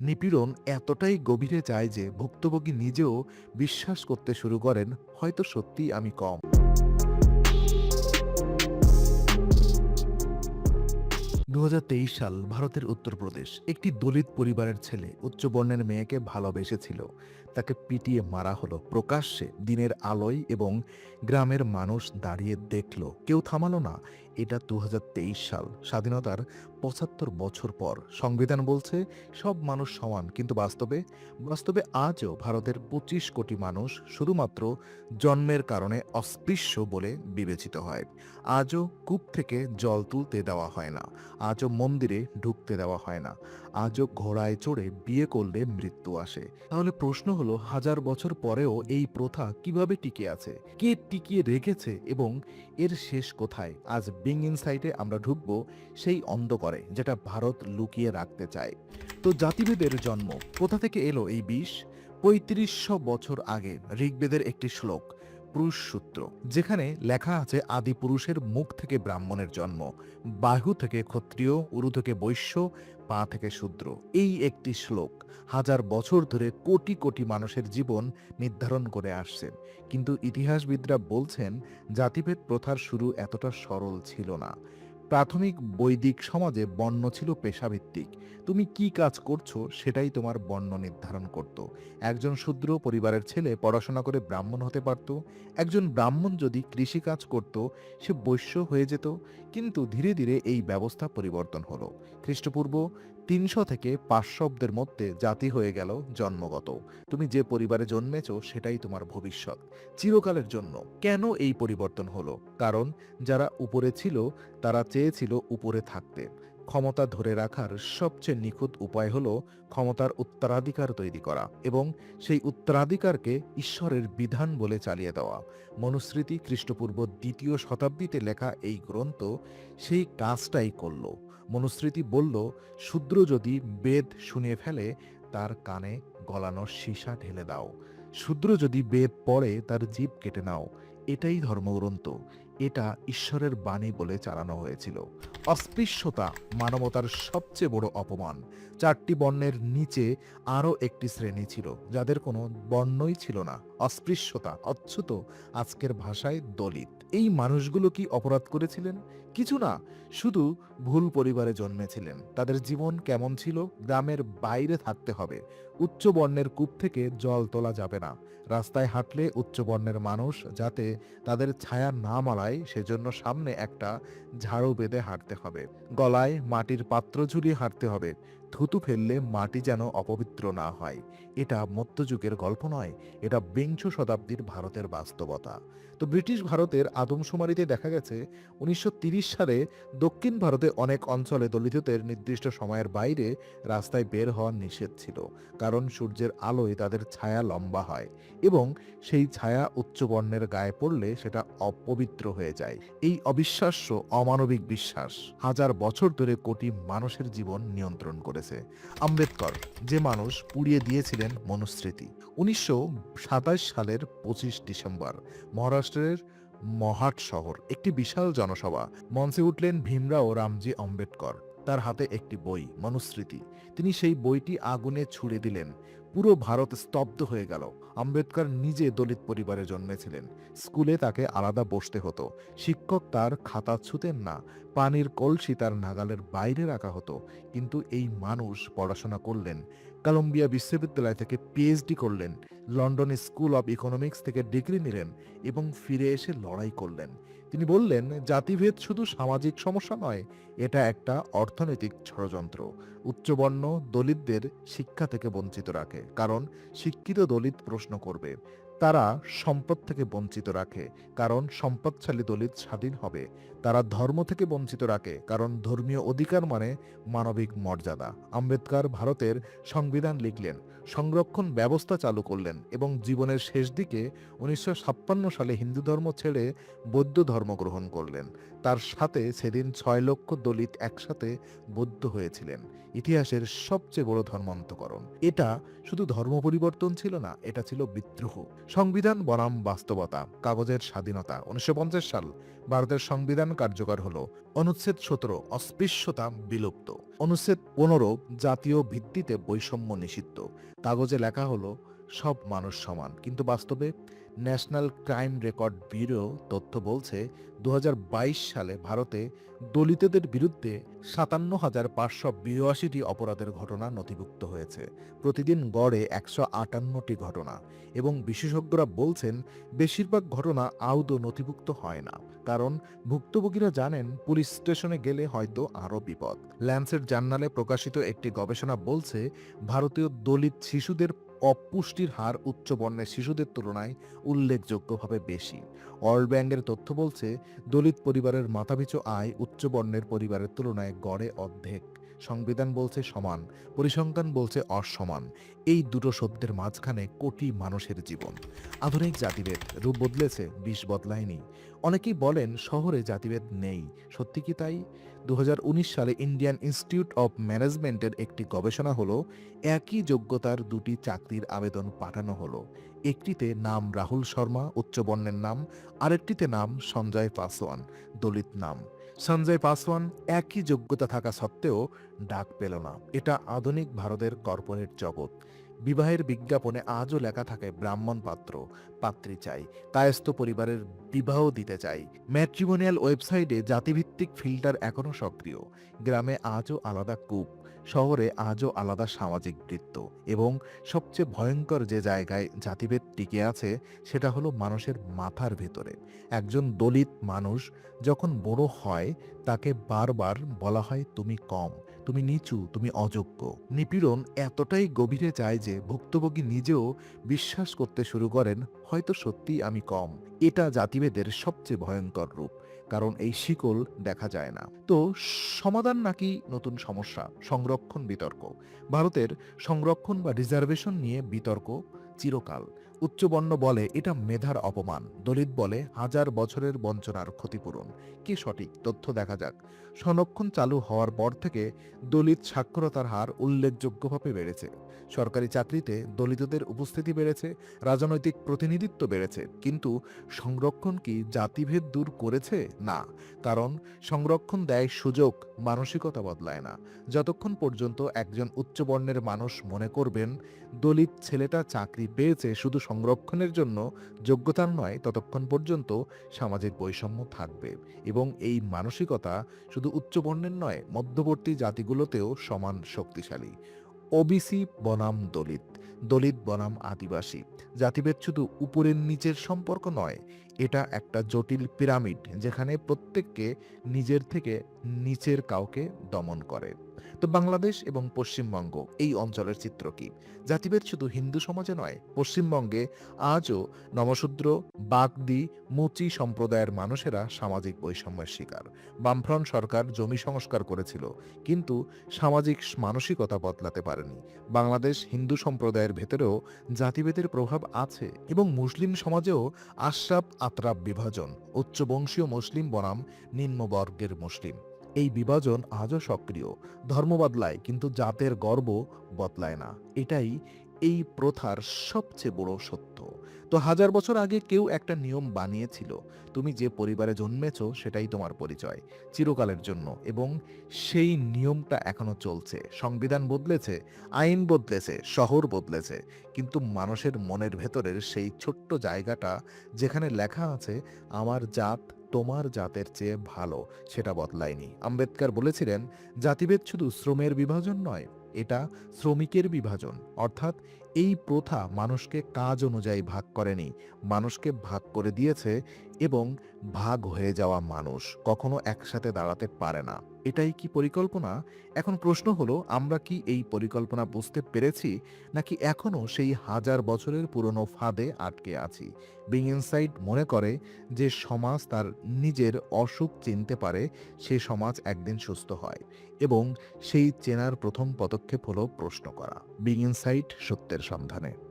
নিপীড়ন এতটাই গভীরে যায় যে ভুক্তভোগী নিজেও বিশ্বাস করতে শুরু করেন, হয়তো সত্যিই আমি কম। ২০২৩ সাল, ভারতের উত্তরপ্রদেশ। একটি দলিত পরিবারের ছেলে উচ্চ বর্ণের মেয়েকে ভালোবেসেছিল। তাকে পিটিয়ে মারা হলো প্রকাশ্যে, দিনের আলোয়, এবং গ্রামের মানুষ দাঁড়িয়ে দেখল, কেউ থামালো না। এটা ২০২৩ সাল, স্বাধীনতার ৭৫ বছর পর। সংবিধান বলছে সব মানুষ সমান, কিন্তু বাস্তবে বাস্তবে আজও ভারতের ২৫ কোটি মানুষ শুধুমাত্র জন্মের কারণে অস্পৃশ্য বলে বিবেচিত হয়। আজও কূপ থেকে জল তুলতে দেওয়া হয় না, আজও মন্দিরে ঢুকতে দেওয়া হয় না, আজও ঘোড়ায় চড়ে বিয়ে করলে মৃত্যু আসে। তাহলে প্রশ্ন হলো, ১০০০ বছর পরেও এই প্রথা কিভাবে টিকে আছে? কে টিকিয়ে রেখেছে এবং এর শেষ কোথায়? আজ বিং ইনসাইটে আমরা ঢুকবো সেই অন্ধকারে, যেটা ভারত লুকিয়ে রাখতে চায়। তো জাতিভেদের জন্ম কোথা থেকে এলো এই বিষ? ৩৫০০ বছর আগে ঋগ্বেদের একটি শ্লোক, পুরুষ সূত্র, যেখানে লেখা আছে আদি পুরুষের মুখ থেকে ব্রাহ্মণের জন্ম, বাহু থেকে ক্ষত্রিয়, উরু থেকে বৈশ্য, পা থেকে শূদ্র। এই একটি শ্লোক ১০০০ বছর ধরে কোটি কোটি মানুষের জীবন নির্ধারণ করে আসছে। কিন্তু ইতিহাসবিদরা বলছেন জাতিভেদ প্রথার শুরু এতটা সরল ছিল না। প্রাথমিক বৈদিক সমাজে বর্ণ ছিল পেশাভিত্তিক। তুমি কি কাজ করছো সেটাই তোমার বর্ণ নির্ধারণ করত। একজন শূদ্র পরিবারের ছেলে পড়াশোনা করে ব্রাহ্মণ হতে পারত। একজন ব্রাহ্মণ যদি কৃষিকাজ করত, সে বৈশ্য হয়ে যেত। কিন্তু ধীরে ধীরে এই ব্যবস্থা পরিবর্তন হলো। খ্রিস্টপূর্ব ৩০০ থেকে ৫০০ অব্দের মধ্যে জাতি হয়ে গেল জন্মগত। তুমি যে পরিবারে জন্মেছ সেটাই তোমার ভবিষ্যৎ, চিরকালের জন্য। কেন এই পরিবর্তন হলো? কারণ যারা উপরে ছিল তারা চেয়েছিল উপরে থাকতে। ক্ষমতা ধরে রাখার সবচেয়ে নিখুঁত উপায় হলো ক্ষমতার উত্তরাধিকার তৈরি করা, এবং সেই উত্তরাধিকারকে ঈশ্বরের বিধান বলে চালিয়ে দেওয়া। মনুস্মৃতি, খ্রিস্টপূর্ব ২য় শতাব্দীতে লেখা এই গ্রন্থ সেই কাজটাই করল। মনুস্মৃতি বলল, শূদ্র যদি বেদ শুনিয়ে ফেলে, তার কানে গলানো সীসা ঢেলে দাও। শূদ্র যদি বেদ পড়ে, তার জিভ কেটে নাও। এটাই ধর্মগ্রন্থ, এটা ঈশ্বরের বাণী বলে চালানো হয়েছিল। অস্পৃশ্যতা মানবতার সবচেয়ে বড় অপমান। ৪টি বর্ণের নিচে আরও একটি শ্রেণী ছিল, যাদের কোনো বর্ণই ছিল না, অস্পৃশ্যতা, অচ্যুত, আজকের ভাষায় দলিত। এই মানুষগুলো কি অপরাধ করেছিলেন? কিছু না, শুধু ভুল পরিবারে জন্মেছিলেন। তাদের জীবন কেমন ছিল? গ্রামের বাইরে থাকতে হবে, উচ্চ বর্ণের কূপ থেকে জল তোলা যাবে না, রাস্তায় হাঁটলে উচ্চ বর্ণের মানুষ যাতে তাদের ছায়া না মালায় সেজন্য সামনে একটা ঝাড়ু বেঁধে হাঁটতে হবে, গলায় মাটির পাত্র ঝুলিয়ে হাঁটতে হবে, থুতু ফেললে মাটি যেন অপবিত্র না হয়। এটা মধ্যযুগের গল্প নয়, এটা বিংশ শতাব্দীর ভারতের বাস্তবতা। তো ব্রিটিশ ভারতের আদমশুমারিতে দেখা গেছে ১৯৩০ সালে দক্ষিণ ভারতে অনেক অঞ্চলে দলিতদের নির্দিষ্ট সময়ের বাইরে রাস্তায় বের হওয়া নিষেধ ছিল, কারণ সূর্যের আলোয় তাদের ছায়া লম্বা হয় এবং সেই ছায়া উচ্চ বর্ণের গায়ে পড়লে সেটা অপবিত্র হয়ে যায়। এই অবিশ্বাস্য, অমানবিক বিশ্বাস ১০০০ বছর ধরে কোটি মানুষের জীবন নিয়ন্ত্রণ করেছে। আম্বেদকর, যে মানুষ পুড়িয়ে দিয়েছিলেন মনুস্মৃতি। ১৯২৭ সালের ২৫ ডিসেম্বর মহারাষ্ট্রের মহাট শহর, একটি বিশাল জনসভা। মঞ্চে উঠলেন ভীমরাও রামজি আম্বেদকর। তার হাতে একটি বই, মনুস্মৃতি। তিনি সেই বইটি আগুনে ছুড়ে দিলেন। পুরো ভারত স্তব্ধ হয়ে গেল। আম্বেদকর নিজে দলিত পরিবারে জন্মেছিলেন। স্কুলে তাকে আলাদা বসতে হতো। শিক্ষক তার খাতা ছুতেন না। পানির কলসি তার নাগালের বাইরে রাখা হতো। কিন্তু এই মানুষ পড়াশোনা করলেন, কলম্বিয়া বিশ্ববিদ্যালয় থেকে পিএইচডি করলেন, লন্ডন স্কুল অব ইকোনমিক্স থেকে ডিগ্রি নিলেন এবং ফিরে এসে লড়াই করলেন। তিনি বললেন, জাতিভেদ শুধু সামাজিক সমস্যা নয়, এটা একটা অর্থনৈতিক ষড়যন্ত্র। উচ্চবর্ণ দলিতদের শিক্ষা থেকে বঞ্চিত রাখে, কারণ শিক্ষিত দলিত প্রশ্ন করবে। তারা সম্পদ থেকে বঞ্চিত রাখে, কারণ সম্পদশালী দলিত স্বাধীন হবে। তারা ধর্ম থেকে বঞ্চিত রাখে, কারণ ধর্মীয় অধিকার মানে মানবিক মর্যাদা। আম্বেদকর ভারতের সংবিধান লিখলেন, সংরক্ষণ ব্যবস্থা চালু করলেন এবং জীবনের শেষ দিকে ১৯৫৬ সালে হিন্দু ধর্ম ছেড়ে বৌদ্ধ ধর্ম গ্রহণ করলেন। তার সাথে সেদিন ৬ লক্ষ দলিত একসাথে বৌদ্ধ হয়েছিলেন। ইতিহাসের সবচেয়ে বড় ধর্মান্তকরণ। এটা শুধু ধর্ম পরিবর্তন ছিল না, এটা ছিল বিদ্রোহ। সংবিধান বনাম বাস্তবতা, কাগজের স্বাধীনতা। ১৯৫০ সাল ভারতের সংবিধান কার্যকর হলো। অনুচ্ছেদ ১৭, অস্পৃশ্যতা বিলুপ্ত। অনুচ্ছেদ 15 জাতীয় ভিত্তিতে বৈষম্য নিষিদ্ধ। কাগজে লেখা হলো সব মানুষ সমান, কিন্তু বাস্তবে ন্যাশনাল ক্রাইম রেকর্ড ব্যুরো তথ্য বলছে 2022 সালে ভারতে দলিতদের বিরুদ্ধে 57,582টি অপরাধের ঘটনা নথিভুক্ত হয়েছে। প্রতিদিন গড়ে 158টি ঘটনা, এবং বিশেষজ্ঞরা বলছেন বেশিরভাগ ঘটনা আদৌ নথিভুক্ত হয় না, কারণ ভুক্তভোগীরা জানেন পুলিশ স্টেশনে গেলে হয়তো আরও বিপদ। ল্যান্সেট জার্নালে প্রকাশিত একটি গবেষণা বলছে ভারতীয় দলিত শিশুদের অপুষ্টির হার উচ্চ বর্ণের শিশুদের তুলনায় উল্লেখযোগ্যভাবে বেশি। ওয়ার্ল্ড ব্যাংকের তথ্য বলছে দলিত পরিবারের মাথাপিছু আয় উচ্চ বর্ণের পরিবারের তুলনায় গড়ে অর্ধেক। সংবিধান বলছে সমান, পরিসংখ্যান বলছে অসমান। এই দুটো সত্যের মাঝখানে কোটি মানুষের জীবন। আধুনিক জাতিভেদ রূপ বদলেছে, বিষ বদলায়নি। অনেকেই বলেন শহরে জাতিভেদ নেই। সত্যি কি তাই? 2019 সালে ইন্ডিয়ান ইনস্টিটিউট অব ম্যানেজমেন্টের একটি গবেষণা হলো একই যোগ্যতার দুটি চাকরির আবেদন পাঠানো হলো। একটিতে নাম রাহুল শর্মা, উচ্চবর্ণের নাম, আরেকটিতে নাম সঞ্জয় পাসওয়ান, দলিত নাম। সঞ্জয় পাসওয়ান একই যোগ্যতা থাকা সত্ত্বেও ডাক পেল না। এটা আধুনিক ভারতের কর্পোরেট জগৎ। বিবাহের বিজ্ঞাপনে আজও লেখা থাকে ব্রাহ্মণ পাত্র, পাত্রী চাই, কায়স্থ পরিবারের বিবাহ দিতে চাই। ম্যাট্রিমোনিয়াল ওয়েবসাইটে জাতিভিত্তিক ফিল্টার এখনও সক্রিয়। গ্রামে আজও আলাদা কূপ, শহরে আজও আলাদা সামাজিক বৃত্ত, এবং সবচেয়ে ভয়ঙ্কর যে জায়গায় জাতিভেদ টিকে আছে সেটা হলো মানুষের মাথার ভেতরে। একজন দলিত মানুষ যখন বড় হয় তাকে বারবার বলা হয় তুমি কম, তুমি নিচু, তুমি অযোগ্য। নিপীড়ন এতটাই গভীরে যায় যে ভুক্তভোগী নিজেও বিশ্বাস করতে শুরু করেন হয়তো সত্যিই আমি কম। এটা জাতিভেদের সবচেয়ে ভয়ঙ্কর রূপ, কারণ এই শিকল দেখা যায় না। তো সমাধান নাকি নতুন সমস্যা? সংরক্ষণ বিতর্ক। ভারতের সংরক্ষণ বা রিজার্ভেশন নিয়ে বিতর্ক চিরকাল। উচ্চবর্ণ বলে এটা মেধার অপমান, দলিত বলে হাজার বছরের বঞ্চনার ক্ষতিপূরণ। কি সঠিক? তথ্য দেখা যাক। সংরক্ষণ চালু হওয়ার পর থেকে দলিত সাক্ষরতার হার উল্লেখযোগ্যভাবে বেড়েছে। সরকারি চাকরিতে দলিতদের উপস্থিতি বেড়েছে, রাজনৈতিক প্রতিনিধিত্ব বেড়েছে। কিন্তু সংরক্ষণ কি জাতিভেদ দূর করেছে? না, কারণ সংরক্ষণ দেয় সুযোগ, মানসিকতা বদলায় না। যতক্ষণ পর্যন্ত একজন উচ্চবর্ণের মানুষ মনে করবেন দলিত ছেলেটা চাকরি পেয়েছে শুধু সংরক্ষণের জন্য, যোগ্যতার নয়, ততক্ষণ পর্যন্ত সামাজিক বৈষম্য থাকবে। এবং এই মানসিকতা শুধু উচ্চবর্ণের নয়, মধ্যবর্তী জাতিগুলোতেও সমান শক্তিশালী। ওবিসি বনাম দলিত, দলিত বনাম আদিবাসী। জাতিভেদ শুধু উপরের নিচের সম্পর্ক নয়, এটা একটা জটিল পিরামিড যেখানে প্রত্যেককে নিজের থেকে নিচের কাউকে দমন করে। তো বাংলাদেশ এবং পশ্চিমবঙ্গ এই অঞ্চলের চিত্র কি? জাতিভেদ শুধু হিন্দু সমাজে নয়, পশ্চিমবঙ্গে আজও নমশূদ্র, বাগদি, মুচি সম্প্রদায়ের মানুষেরা সামাজিক বৈষম্যের শিকার। বামফ্রন্ট সরকার জমি সংস্কার করেছিল, কিন্তু সামাজিক মানসিকতা বদলাতে পারেনি। বাংলাদেশ হিন্দু সম্প্রদায়ের ভেতরেও জাতিভেদের প্রভাব আছে, এবং মুসলিম সমাজেও আশরাফ আতরাফ বিভাজন, উচ্চবংশীয় মুসলিম বনাম নিম্নবর্গের মুসলিম। এই বিভাজন আজও সক্রিয়। ধর্ম বদলায় কিন্তু জাতের গর্ব বদলায় না। এটাই এই প্রথার সবচেয়ে বড় সত্য। তো হাজার বছর আগে কেউ একটা নিয়ম বানিয়েছিল, তুমি যে পরিবারে জন্মেছ সেটাই তোমার পরিচয়, চিরকালের জন্য। এবং সেই নিয়মটা এখনো চলছে। সংবিধান বদলেছে, আইন বদলেছে, শহর বদলেছে, কিন্তু মানুষের মনের ভেতরের সেই ছোট্ট জায়গাটা যেখানে লেখা আছে আমার জাত তোমার জাতের চেয়ে ভালো, সেটা বদলায়নি। আম্বেদকর বলেছিলেন জাতিভেদ শুধু শ্রমের বিভাজন নয়, এটা শ্রমিকের বিভাজন। অর্থাৎ এই প্রথা মানুষকে কাজ অনুযায়ী ভাগ করেনি, মানুষকে ভাগ করে দিয়েছে, এবং ভাগ হয়ে যাওয়া মানুষ কখনো একসাথে দাঁড়াতে পারে না। এটাই কি পরিকল্পনা? এখন প্রশ্ন হলো আমরা কি এই পরিকল্পনা বুঝতে পেরেছি, নাকি এখনো সেই হাজার বছরের পুরনো ফাঁদে আটকে আছি? বিং ইনসাইড মনে করে যে সমাজ তার নিজের অসুখ চিনতে পারে সে সমাজ একদিন সুস্থ হয়, এবং সেই চেনার প্রথম পদক্ষেপ হলো প্রশ্ন করা। বিং ইনসাইট সত্যের সন্ধানে।